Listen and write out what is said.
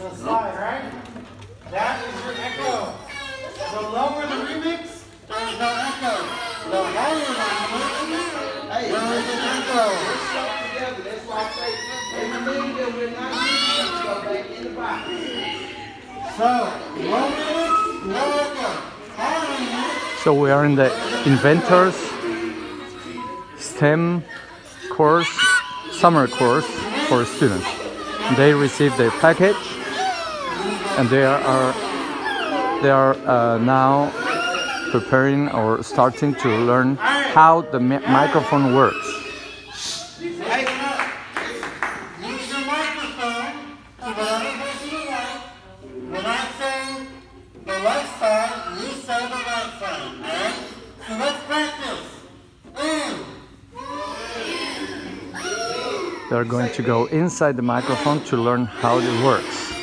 the slide, right? That is your echo. The lower the remix, there is no echo. The higher the remix, there is an echo. That's why I say everything that we're not using go back in the box. So, low remix, no echo. High remix. So we are in the Inventors STEM course, summer course for students. They receive their package and they are now preparing or starting to learn how the microphone works. Use your microphone to whatever person you like. When I say the left side, you say the right side, alright? So let's practice. They're going to go inside the microphone to learn how it works.